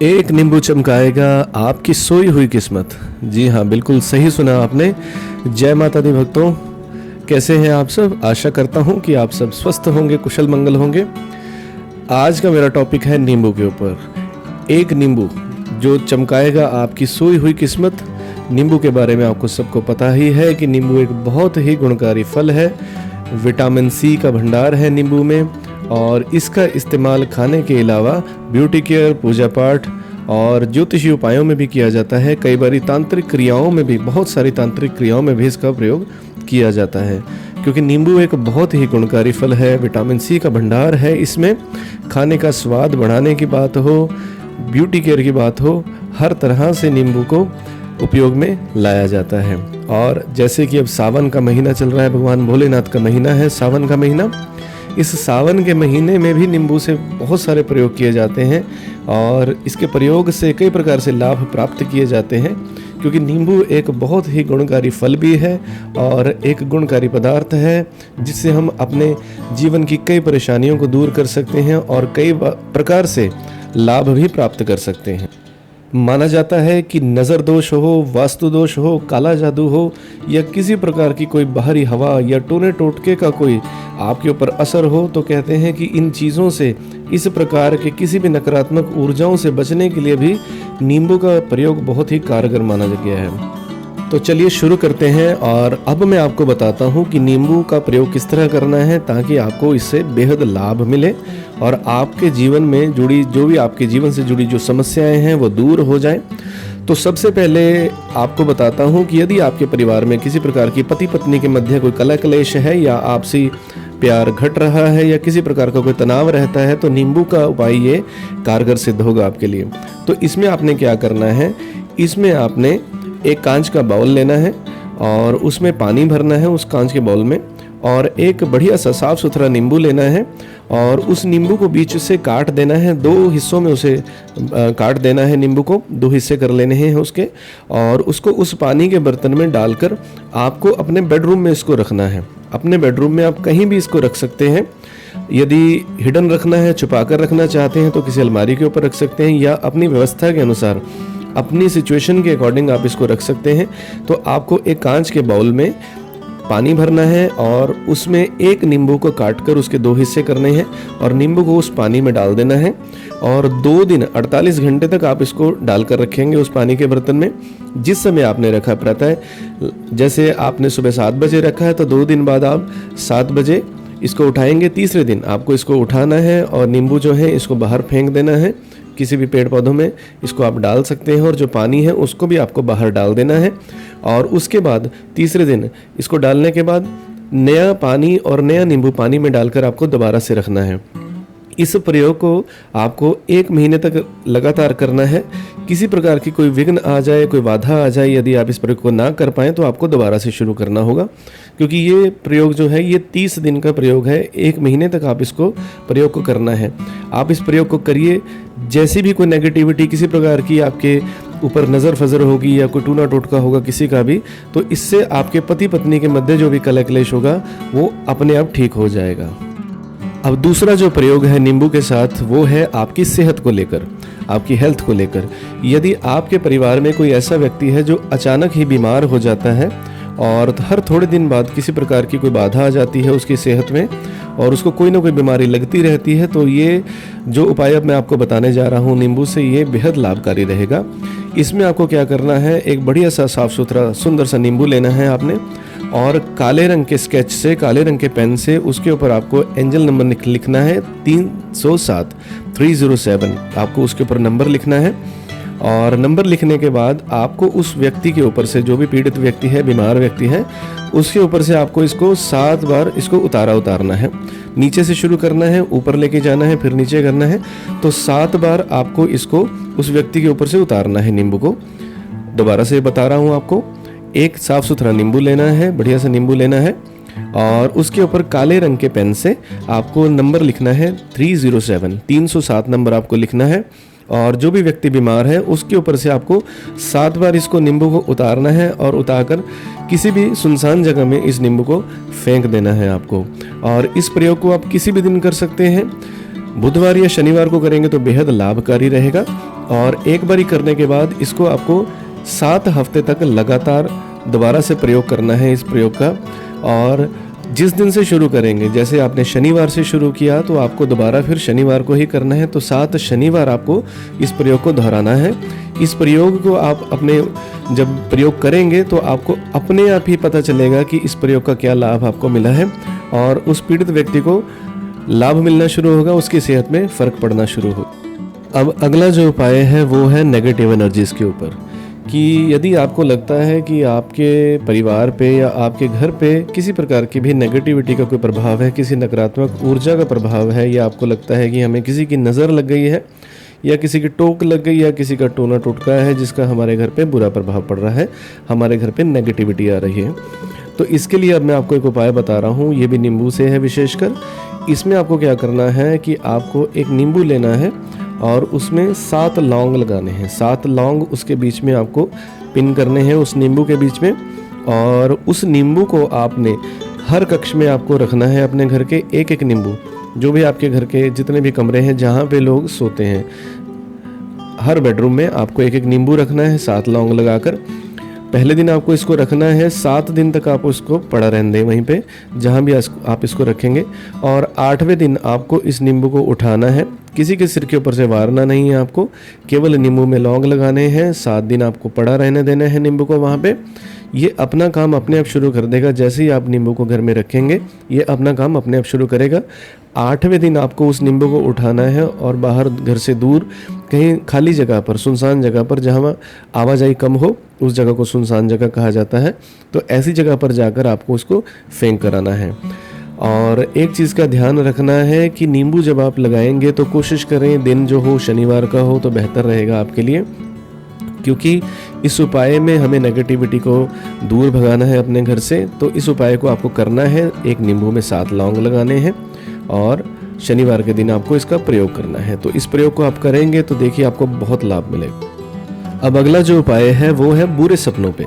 एक नींबू चमकाएगा आपकी सोई हुई किस्मत। जी हाँ, बिल्कुल सही सुना आपने। जय माता दी भक्तों, कैसे हैं आप सब? आशा करता हूँ कि आप सब स्वस्थ होंगे, कुशल मंगल होंगे। आज का मेरा टॉपिक है नींबू के ऊपर। एक नींबू जो चमकाएगा आपकी सोई हुई किस्मत। नींबू के बारे में आपको सबको पता ही है कि नींबू एक बहुत ही गुणकारी फल है। विटामिन सी का भंडार है नींबू में, और इसका इस्तेमाल खाने के अलावा ब्यूटी केयर, पूजा पाठ और ज्योतिषी उपायों में भी किया जाता है। कई बारी तांत्रिक क्रियाओं में भी, बहुत सारी तांत्रिक क्रियाओं में भी इसका प्रयोग किया जाता है, क्योंकि नींबू एक बहुत ही गुणकारी फल है। विटामिन सी का भंडार है इसमें। खाने का स्वाद बढ़ाने की बात हो, ब्यूटी केयर की बात हो, हर तरह से नींबू को उपयोग में लाया जाता है। और जैसे कि अब सावन का महीना चल रहा है, भगवान भोलेनाथ का महीना है सावन का महीना। इस सावन के महीने में भी नींबू से बहुत सारे प्रयोग किए जाते हैं, और इसके प्रयोग से कई प्रकार से लाभ प्राप्त किए जाते हैं, क्योंकि नींबू एक बहुत ही गुणकारी फल भी है और एक गुणकारी पदार्थ है, जिससे हम अपने जीवन की कई परेशानियों को दूर कर सकते हैं और कई प्रकार से लाभ भी प्राप्त कर सकते हैं। माना जाता है कि नज़र दोष हो, वास्तु दोष हो, काला जादू हो, या किसी प्रकार की कोई बाहरी हवा या टोने टोटके का कोई आपके ऊपर असर हो, तो कहते हैं कि इन चीज़ों से, इस प्रकार के किसी भी नकारात्मक ऊर्जाओं से बचने के लिए भी नींबू का प्रयोग बहुत ही कारगर माना गया है। तो चलिए शुरू करते हैं, और अब मैं आपको बताता हूँ कि नींबू का प्रयोग किस तरह करना है ताकि आपको इससे बेहद लाभ मिले और आपके जीवन में जुड़ी, जो भी आपके जीवन से जुड़ी जो समस्याएं हैं वो दूर हो जाएं। तो सबसे पहले आपको बताता हूँ कि यदि आपके परिवार में किसी प्रकार की पति पत्नी के मध्य कोई कलह क्लेश है, या आपसी प्यार घट रहा है, या किसी प्रकार का कोई तनाव रहता है, तो नींबू का उपाय ये कारगर सिद्ध होगा आपके लिए। तो इसमें आपने क्या करना है, इसमें आपने एक कांच का बाउल लेना है और उसमें पानी भरना है उस कांच के बाउल में, और एक बढ़िया सा साफ सुथरा नींबू लेना है और उस नींबू को बीच से काट देना है। 2 हिस्सों में उसे काट देना है। नींबू को 2 हिस्से कर लेने हैं उसके, और उसको उस पानी के बर्तन में डालकर आपको अपने बेडरूम में इसको रखना है। अपने बेडरूम में आप कहीं भी इसको रख सकते हैं। यदि हिडन रखना है, छुपा कर रखना चाहते हैं, तो किसी अलमारी के ऊपर रख सकते हैं, या अपनी व्यवस्था के अनुसार, अपनी सिचुएशन के अकॉर्डिंग आप इसको रख सकते हैं। तो आपको एक कांच के बाउल में पानी भरना है और उसमें एक नींबू को काटकर उसके 2 हिस्से करने हैं, और नींबू को उस पानी में डाल देना है, और 2 दिन 48 घंटे तक आप इसको डालकर रखेंगे उस पानी के बर्तन में। जिस समय आपने रखा, प्रातः जैसे आपने सुबह 7 बजे रखा है, तो 2 दिन बाद आप 7 बजे इसको उठाएंगे। तीसरे दिन आपको इसको उठाना है और नींबू जो है इसको बाहर फेंक देना है। किसी भी पेड़ पौधों में इसको आप डाल सकते हैं, और जो पानी है उसको भी आपको बाहर डाल देना है। और उसके बाद तीसरे दिन इसको डालने के बाद नया पानी और नया नींबू पानी में डालकर आपको दोबारा से रखना है। इस प्रयोग को आपको 1 महीने तक लगातार करना है। किसी प्रकार की कोई विघ्न आ जाए, कोई बाधा आ जाए, यदि आप इस प्रयोग को ना कर पाएँ, तो आपको दोबारा से शुरू करना होगा, क्योंकि ये प्रयोग जो है ये 30 दिन का प्रयोग है। 1 महीने तक आप इसको प्रयोग को करना है। आप इस प्रयोग को करिए। जैसी भी कोई नेगेटिविटी, किसी प्रकार की आपके ऊपर नज़र फजर होगी, या कोई टूना टोटका होगा किसी का भी, तो इससे आपके पति पत्नी के मध्य जो भी कलह क्लेश होगा वो अपने आप ठीक हो जाएगा। अब दूसरा जो प्रयोग है नींबू के साथ, वो है आपकी सेहत को लेकर, आपकी हेल्थ को लेकर। यदि आपके परिवार में कोई ऐसा व्यक्ति है जो अचानक ही बीमार हो जाता है, और हर थोड़े दिन बाद किसी प्रकार की कोई बाधा आ जाती है उसकी सेहत में, और उसको कोई ना कोई बीमारी लगती रहती है, तो ये जो उपाय अब मैं आपको बताने जा रहा हूँ नींबू से, ये बेहद लाभकारी रहेगा। इसमें आपको क्या करना है, एक बढ़िया सा साफ सुथरा सुंदर सा नींबू लेना है आपने, और काले रंग के स्केच से, काले रंग के पेन से उसके ऊपर आपको एंजल नंबर लिखना है 307 307। आपको उसके ऊपर नंबर लिखना है, और नंबर लिखने के बाद आपको उस व्यक्ति के ऊपर से, जो भी पीड़ित व्यक्ति है, बीमार व्यक्ति है, उसके ऊपर से आपको इसको 7 बार इसको उतारना है। नीचे से शुरू करना है, ऊपर लेके जाना है, फिर नीचे करना है। तो 7 बार आपको इसको उस व्यक्ति के ऊपर से उतारना है नींबू को। दोबारा से बता रहा हूँ आपको, एक साफ सुथरा नींबू लेना है, बढ़िया सा नींबू लेना है, और उसके ऊपर काले रंग के पेन से आपको नंबर लिखना है 307 307 नंबर आपको लिखना है, और जो भी व्यक्ति बीमार है उसके ऊपर से आपको 7 बार इसको नींबू को उतारना है, और उतारकर किसी भी सुनसान जगह में इस नींबू को फेंक देना है आपको। और इस प्रयोग को आप किसी भी दिन कर सकते हैं। बुधवार या शनिवार को करेंगे तो बेहद लाभकारी रहेगा। और एक बारी करने के बाद इसको आपको 7 हफ्ते तक लगातार दोबारा से प्रयोग करना है इस प्रयोग का। और जिस दिन से शुरू करेंगे, जैसे आपने शनिवार से शुरू किया तो आपको दोबारा फिर शनिवार को ही करना है, तो 7 शनिवार आपको इस प्रयोग को दोहराना है। इस प्रयोग को आप अपने जब प्रयोग करेंगे तो आपको अपने आप ही पता चलेगा कि इस प्रयोग का क्या लाभ आपको मिला है, और उस पीड़ित व्यक्ति को लाभ मिलना शुरू होगा, उसकी सेहत में फ़र्क पड़ना शुरू हो। अब अगला जो उपाय है वो है नेगेटिव एनर्जीज़ के ऊपर, कि यदि आपको लगता है कि आपके परिवार पे या आपके घर पे किसी प्रकार की भी नेगेटिविटी का कोई प्रभाव है, किसी नकारात्मक ऊर्जा का प्रभाव है, या आपको लगता है कि हमें किसी की नज़र लग गई है या किसी की टोक लग गई या किसी का टोना टोटका है जिसका हमारे घर पे बुरा प्रभाव पड़ रहा है, हमारे घर पे नेगेटिविटी आ रही है, तो इसके लिए अब मैं आपको एक उपाय बता रहा हूँ, ये भी नींबू से है विशेषकर। इसमें आपको क्या करना है कि आपको एक नींबू लेना है और उसमें 7 लौंग लगाने हैं। 7 लौंग उसके बीच में आपको पिन करने हैं, उस नींबू के बीच में। और उस नींबू को आपने हर कक्ष में आपको रखना है, अपने घर के एक एक नींबू, जो भी आपके घर के जितने भी कमरे हैं जहाँ पे लोग सोते हैं, हर बेडरूम में आपको एक एक नींबू रखना है 7 लौंग लगाकर। पहले दिन आपको इसको रखना है, 7 दिन तक आप उसको पड़ा रहने दें वहीं पे जहाँ भी आप इसको रखेंगे। और 8वें दिन आपको इस नींबू को उठाना है, किसी के सिर के ऊपर से वारना नहीं है आपको, केवल नींबू में लौंग लगाने हैं। 7 दिन आपको पड़ा रहने देना है नींबू को वहाँ पे। ये अपना काम अपने आप शुरू कर देगा, जैसे ही आप नींबू को घर में रखेंगे ये अपना काम अपने आप शुरू करेगा। 8वें दिन आपको उस नींबू को उठाना है और बाहर घर से दूर कहीं खाली जगह पर, सुनसान जगह पर जहाँ आवाजाही कम हो, उस जगह को सुनसान जगह कहा जाता है, तो ऐसी जगह पर जाकर आपको उसको फेंक कर आना है। और एक चीज़ का ध्यान रखना है कि नींबू जब आप लगाएंगे तो कोशिश करें दिन जो हो शनिवार का हो तो बेहतर रहेगा आपके लिए, क्योंकि इस उपाय में हमें नेगेटिविटी को दूर भगाना है अपने घर से। तो इस उपाय को आपको करना है, एक नींबू में 7 लौंग लगाने हैं और शनिवार के दिन आपको इसका प्रयोग करना है। तो इस प्रयोग को आप करेंगे तो देखिए आपको बहुत लाभ मिलेगा। अब अगला जो उपाय है वो है बुरे सपनों पे।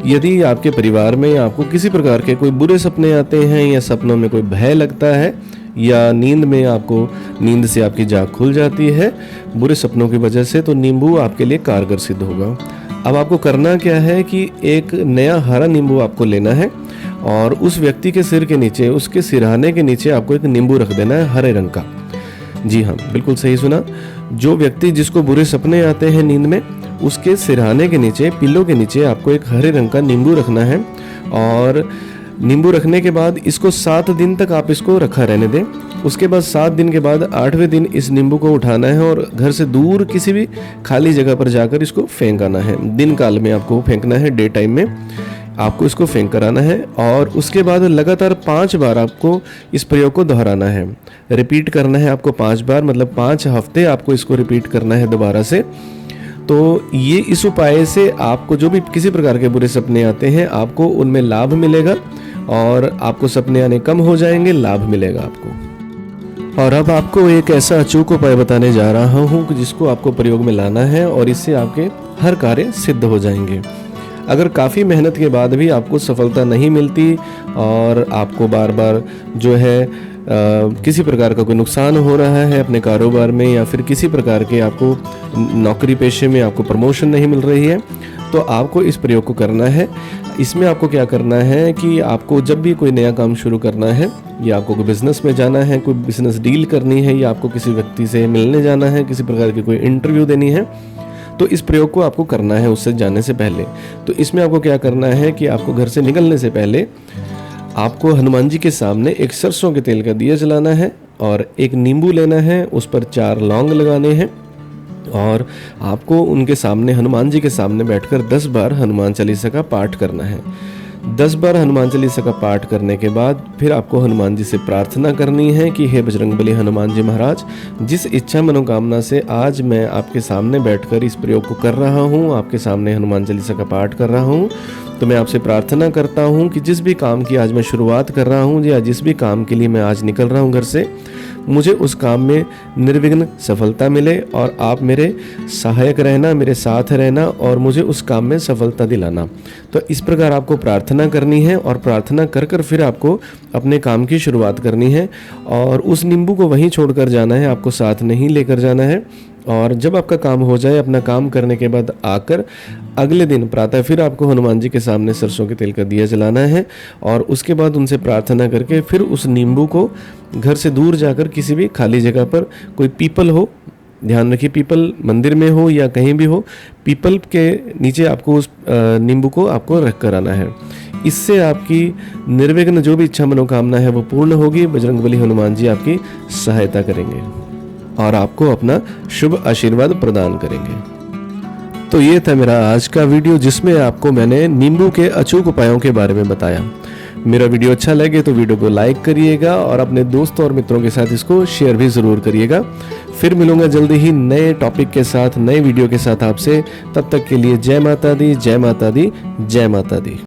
यदि आपके परिवार में आपको किसी प्रकार के कोई बुरे सपने आते हैं या सपनों में कोई भय लगता है या नींद में आपको नींद से आपकी जाग खुल जाती है बुरे सपनों की वजह से, तो नींबू आपके लिए कारगर सिद्ध होगा। अब आपको करना क्या है कि एक नया हरा नींबू आपको लेना है और उस व्यक्ति के सिर के नीचे, उसके सिरहाने के नीचे आपको एक नींबू रख देना है हरे रंग का। जी हाँ, बिल्कुल सही सुना। जो व्यक्ति जिसको बुरे सपने आते हैं नींद में, उसके सिरहाने के नीचे, पिल्लों के नीचे आपको एक हरे रंग का नींबू रखना है। और नींबू रखने के बाद इसको 7 दिन तक आप इसको रखा रहने दें। उसके बाद 7 दिन के बाद 8वें दिन इस नींबू को उठाना है और घर से दूर किसी भी खाली जगह पर जाकर इसको फेंक आना है। दिन काल में आपको फेंकना है, डे टाइम में आपको इसको फेंक कर आना है। और उसके बाद लगातार 5 बार आपको इस प्रयोग को दोहराना है, रिपीट करना है आपको 5 बार, मतलब 5 हफ्ते आपको इसको रिपीट करना है दोबारा से। तो ये इस उपाय से आपको जो भी किसी प्रकार के बुरे सपने आते हैं आपको उनमें लाभ मिलेगा और आपको सपने आने कम हो जाएंगे, लाभ मिलेगा आपको। और अब आपको एक ऐसा अचूक उपाय बताने जा रहा हूँ जिसको आपको प्रयोग में लाना है और इससे आपके हर कार्य सिद्ध हो जाएंगे। अगर काफ़ी मेहनत के बाद भी आपको सफलता नहीं मिलती और आपको बार बार जो है किसी प्रकार का कोई नुकसान हो रहा है अपने कारोबार में या फिर किसी प्रकार के आपको नौकरी पेशे में आपको प्रमोशन नहीं मिल रही है, तो आपको इस प्रयोग को करना है। इसमें आपको क्या करना है कि आपको जब भी कोई नया काम शुरू करना है या आपको कोई बिज़नेस में जाना है, कोई बिज़नेस डील करनी है या आपको किसी व्यक्ति से मिलने जाना है, किसी प्रकार की कोई इंटरव्यू देनी है, तो इस प्रयोग को आपको करना है उससे जाने से पहले। तो इसमें आपको क्या करना है कि आपको घर से निकलने से पहले आपको हनुमान जी के सामने एक सरसों के तेल का दिया जलाना है और एक नींबू लेना है, उस पर 4 लौंग लगाने हैं और आपको उनके सामने, हनुमान जी के सामने बैठकर 10 बार हनुमान चालीसा का पाठ करना है। 10 बार हनुमान चालीसा का पाठ करने के बाद फिर आपको हनुमान जी से प्रार्थना करनी है कि हे बजरंगबली हनुमान जी महाराज, जिस इच्छा मनोकामना से आज मैं आपके सामने बैठकर इस प्रयोग को कर रहा हूँ, आपके सामने हनुमान चालीसा का पाठ कर रहा हूँ, तो मैं आपसे प्रार्थना करता हूँ कि जिस भी काम की आज मैं शुरुआत कर रहा हूँ या जिस भी काम के लिए मैं आज निकल रहा हूँ घर से, मुझे उस काम में निर्विघ्न सफलता मिले और आप मेरे सहायक रहना, मेरे साथ रहना और मुझे उस काम में सफलता दिलाना। तो इस प्रकार आपको प्रार्थना करनी है और प्रार्थना कर कर फिर आपको अपने काम की शुरुआत करनी है और उस नींबू को वहीं छोड़कर जाना है, आपको साथ नहीं लेकर जाना है। और जब आपका काम हो जाए, अपना काम करने के बाद आकर अगले दिन प्रातः फिर आपको हनुमान जी के सामने सरसों के तेल का दिया जलाना है और उसके बाद उनसे प्रार्थना करके फिर उस नींबू को घर से दूर जाकर किसी भी खाली जगह पर, कोई पीपल हो, ध्यान रखिए पीपल मंदिर में हो या कहीं भी हो, पीपल के नीचे आपको उस नींबू को आपको रख कर आना है। इससे आपकी निर्विघ्न जो भी इच्छा मनोकामना है वो पूर्ण होगी। बजरंगबली हनुमान जी आपकी सहायता करेंगे और आपको अपना शुभ आशीर्वाद प्रदान करेंगे। तो ये था मेरा आज का वीडियो जिसमें आपको मैंने नींबू के अचूक उपायों के बारे में बताया। मेरा वीडियो अच्छा लगे तो वीडियो को लाइक करिएगा और अपने दोस्तों और मित्रों के साथ इसको शेयर भी ज़रूर करिएगा। फिर मिलूंगा जल्दी ही नए टॉपिक के साथ, नए वीडियो के साथ आपसे। तब तक के लिए जय माता दी, जय माता दी, जय माता दी।